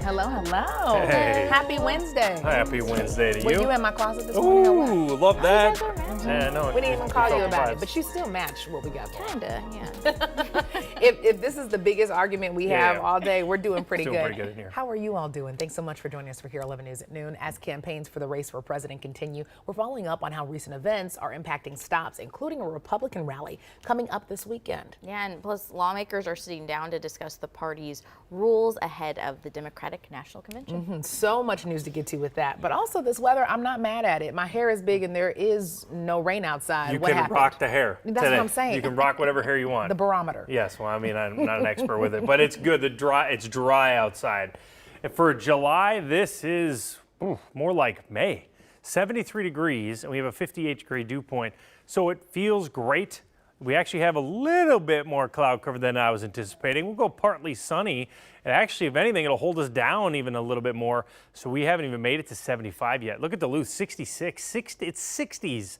Hello, hello. Hey. Happy Wednesday. Happy Wednesday to Were you. you in my closet this morning or what? Ooh, love that. guys are matching. Yeah, no, We didn't even call you about it, vibes. but you still match what we got going. Kinda, yeah. If this is the biggest argument we have Yeah. all day, we're doing pretty Doing good. pretty good in here. How are you all doing? Thanks so much for joining us for KARE 11 News at noon. As campaigns for the race for president continue, we're following up on how recent events are impacting stops, including a Republican rally coming up this weekend. Yeah, and plus lawmakers are sitting down to discuss the party's rules ahead of the Democratic National Convention. So much news to get to with that, but also this weather, I'm not mad at it. My hair is big and there is no rain outside. You What can happened? rock the hair. That's today. what I'm saying. You can rock whatever hair you want. The barometer. Yes, well, I mean, I'm not an expert with it, but it's good. It's dry outside. And for July, this is more like May. 73 degrees, and we have a 58-degree dew point, so it feels great. We actually have a little bit more cloud cover than I was anticipating. We'll go partly sunny, and actually, if anything, it'll hold us down even a little bit more, so we haven't even made it to 75 yet. Look at Duluth, 66, it's 60s.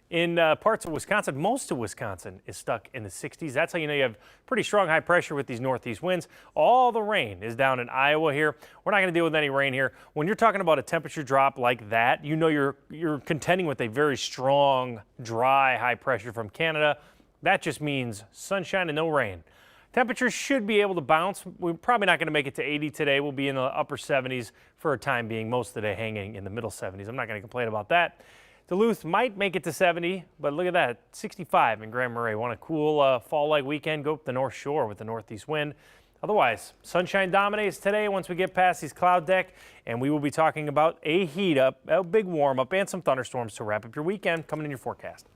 In parts of Wisconsin, most of Wisconsin is stuck in the 60s. That's how you know you have pretty strong high pressure with these northeast winds. All the rain is down in Iowa here. We're not going to deal with any rain here. When you're talking about a temperature drop like that, you know you're contending with a very strong, dry high pressure from Canada. That just means sunshine and no rain. Temperatures should be able to bounce. We're probably not going to make it to 80 today. We'll be in the upper 70s for a time being, most of the day hanging in the middle 70s. I'm not going to complain about that. Duluth might make it to 70, but look at that, 65 in Grand Marais. Want a cool fall-like weekend? Go up the North Shore with the northeast wind. Otherwise, sunshine dominates today once we get past these cloud deck, and we will be talking about a heat up, a big warm up, and some thunderstorms to wrap up your weekend coming in your forecast.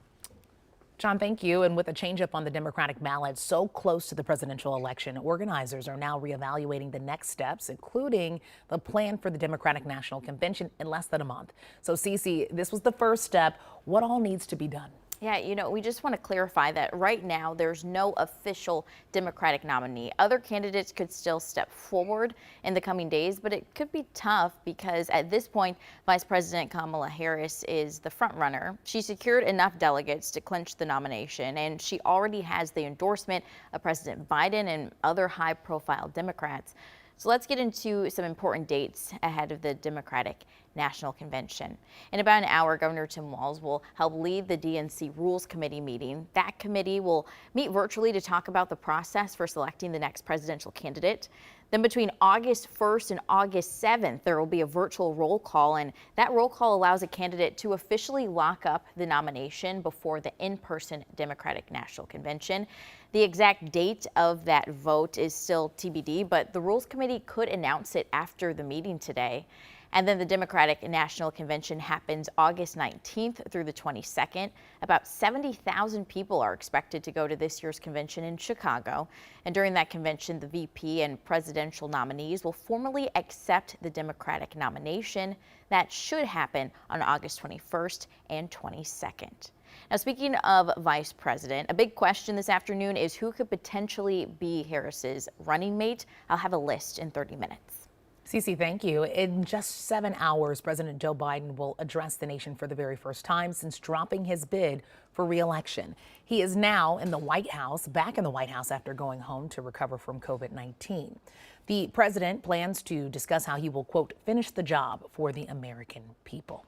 John, thank you. And with a change up on the Democratic ballot so close to the presidential election, organizers are now reevaluating the next steps, including the plan for the Democratic National Convention in less than a month. So, Cece, this was the first step. What all needs to be done? Yeah, you know, we just want to clarify that right now there's no official Democratic nominee. Other candidates could still step forward in the coming days, but it could be tough because at this point, Vice President Kamala Harris is the front runner. She secured enough delegates to clinch the nomination, and she already has the endorsement of President Biden and other high-profile Democrats. So let's get into some important dates ahead of the Democratic National Convention. In about an hour, Governor Tim Walz will help lead the DNC Rules Committee meeting. That committee will meet virtually to talk about the process for selecting the next presidential candidate. Then between August 1st and August 7th, there will be a virtual roll call, and that roll call allows a candidate to officially lock up the nomination before the in-person Democratic National Convention. The exact date of that vote is still TBD, but the Rules Committee could announce it after the meeting today. And then the Democratic National Convention happens August 19th through the 22nd. About 70,000 people are expected to go to this year's convention in Chicago. And during that convention, the VP and presidential nominees will formally accept the Democratic nomination. That should happen on August 21st and 22nd. Now, speaking of vice president, a big question this afternoon is who could potentially be Harris's running mate. I'll have a list in 30 minutes. Cece, thank you. In just 7 hours, President Joe Biden will address the nation for the very first time since dropping his bid for re-election. He is now in the White House, back in the White House after going home to recover from COVID-19. The president plans to discuss how he will, quote, finish the job for the American people.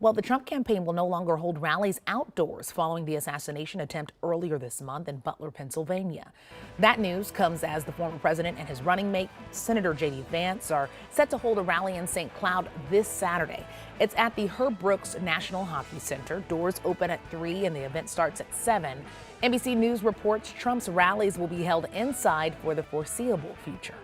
Well, the Trump campaign will no longer hold rallies outdoors following the assassination attempt earlier this month in Butler, Pennsylvania. That news comes as the former president and his running mate, Senator J.D. Vance, are set to hold a rally in St. Cloud this Saturday. It's at the Herb Brooks National Hockey Center. Doors open at 3 and the event starts at 7. NBC News reports Trump's rallies will be held inside for the foreseeable future.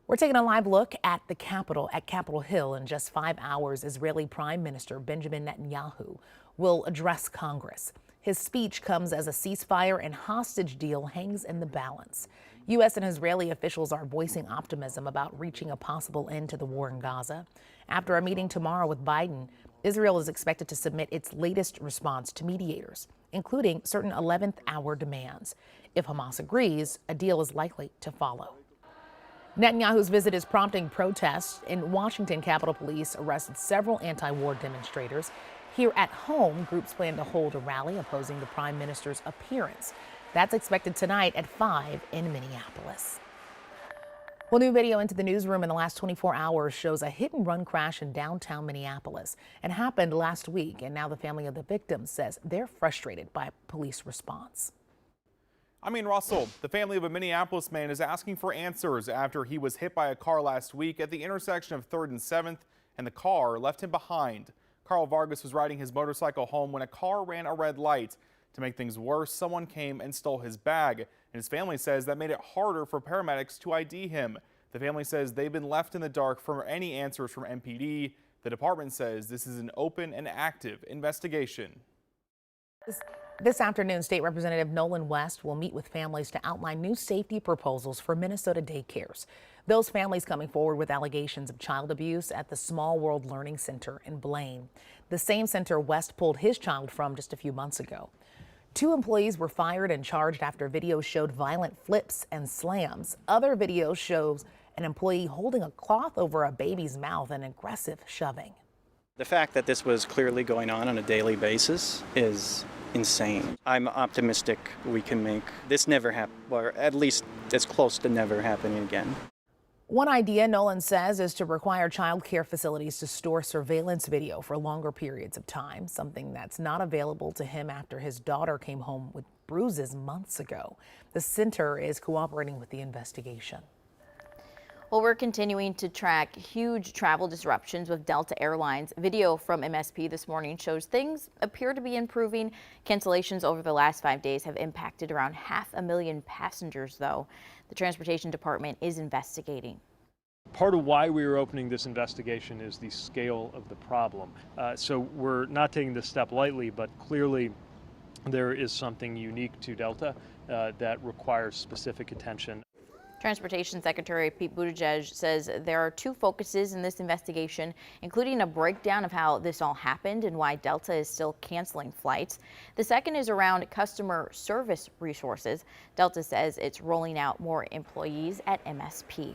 We're taking a live look at the Capitol at Capitol Hill. In just 5 hours, Israeli Prime Minister Benjamin Netanyahu will address Congress. His speech comes as a ceasefire and hostage deal hangs in the balance. U.S. and Israeli officials are voicing optimism about reaching a possible end to the war in Gaza. After a meeting tomorrow with Biden, Israel is expected to submit its latest response to mediators, including certain 11th hour demands. If Hamas agrees, a deal is likely to follow. Netanyahu's visit is prompting protests. In Washington, Capitol Police arrested several anti-war demonstrators. Here at home, groups plan to hold a rally opposing the prime minister's appearance. That's expected tonight at 5 in Minneapolis. Well, new video into the newsroom in the last 24 hours shows a hit and run crash in downtown Minneapolis. It happened last week, and now the family of the victim says they're frustrated by police response. I'm Ian Russell. The family of a Minneapolis man is asking for answers after he was hit by a car last week at the intersection of 3rd and 7th, and the car left him behind. Carl Vargas was riding his motorcycle home when a car ran a red light. To make things worse, someone came and stole his bag, and his family says that made it harder for paramedics to ID him. The family says they've been left in the dark for any answers from MPD. The department says this is an open and active investigation. This afternoon, State Representative Nolan West will meet with families to outline new safety proposals for Minnesota daycares. Those families coming forward with allegations of child abuse at the Small World Learning Center in Blaine, the same center West pulled his child from just a few months ago. 2 employees were fired and charged after videos showed violent flips and slams. Other videos shows an employee holding a cloth over a baby's mouth and aggressive shoving. The fact that this was clearly going on a daily basis is insane. I'm optimistic we can make this never happen, or at least as close to never happening again. One idea, Nolan says, is to require child care facilities to store surveillance video for longer periods of time, something that's not available to him after his daughter came home with bruises months ago. The center is cooperating with the investigation. Well, we're continuing to track huge travel disruptions with Delta Airlines. Video from MSP this morning shows things appear to be improving. Cancellations over the last 5 days have impacted around 500,000 passengers, though. The Transportation Department is investigating. Part of why we are opening this investigation is the scale of the problem. So we're not taking this step lightly, but clearly there is something unique to Delta that requires specific attention. Transportation Secretary Pete Buttigieg says there are 2 focuses in this investigation, including a breakdown of how this all happened and why Delta is still canceling flights. The second is around customer service resources. Delta says it's rolling out more employees at MSP.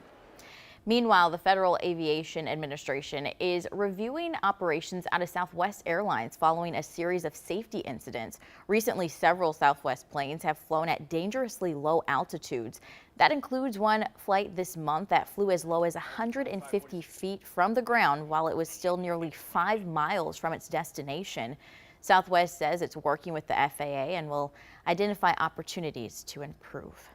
Meanwhile, the Federal Aviation Administration is reviewing operations out of Southwest Airlines following a series of safety incidents. Recently, several Southwest planes have flown at dangerously low altitudes. That includes one flight this month that flew as low as 150 feet from the ground while it was still nearly 5 miles from its destination. Southwest says it's working with the FAA and will identify opportunities to improve.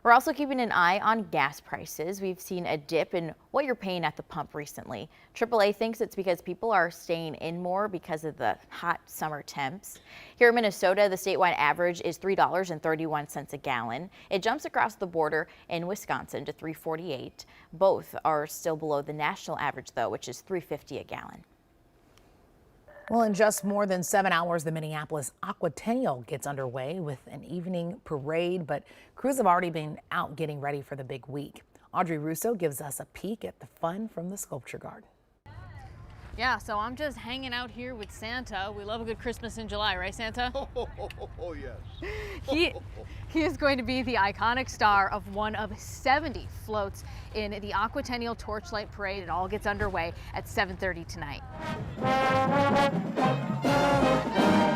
We're also keeping an eye on gas prices. We've seen a dip in what you're paying at the pump recently. AAA thinks it's because people are staying in more because of the hot summer temps. Here in Minnesota, the statewide average is $3.31 a gallon. It jumps across the border in Wisconsin to $3.48. Both are still below the national average, though, which is $3.50 a gallon. Well, in just more than 7 hours, the Minneapolis Aquatennial gets underway with an evening parade, but crews have already been out getting ready for the big week. Audrey Russo gives us a peek at the fun from the sculpture garden. Yeah, so I'm just hanging out here with Santa. We love a good Christmas in July, right, Santa? Oh, yes. He is going to be the iconic star of one of 70 floats in the Aquatennial Torchlight Parade. It all gets underway at 7:30 tonight.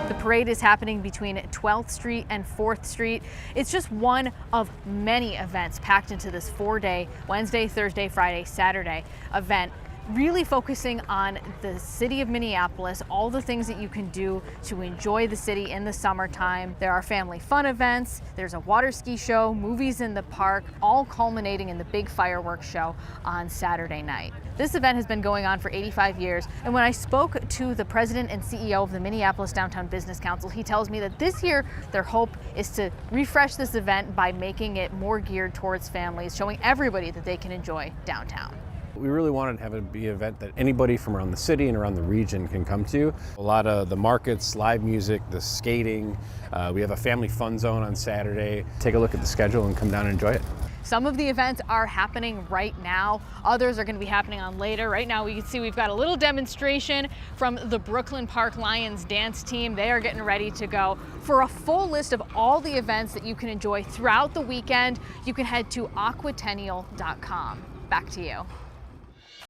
The parade is happening between 12th Street and 4th Street. It's just one of many events packed into this 4-day Wednesday, Thursday, Friday, Saturday event, really focusing on the city of Minneapolis, all the things that you can do to enjoy the city in the summertime. There are family fun events, there's a water ski show, movies in the park, all culminating in the big fireworks show on Saturday night. This event has been going on for 85 years, and when I spoke to the president and CEO of the Minneapolis Downtown Business Council, he tells me that this year their hope is to refresh this event by making it more geared towards families, showing everybody that they can enjoy downtown. We really wanted to have it be an event that anybody from around the city and around the region can come to. A lot of the markets, live music, the skating. We have a family fun zone on Saturday. Take a look at the schedule and come down and enjoy it. Some of the events are happening right now. Others are going to be happening on later. Right now, we can see we've got a little demonstration from the Brooklyn Park Lions dance team. They are getting ready to go. For a full list of all the events that you can enjoy throughout the weekend, you can head to aquatennial.com. Back to you.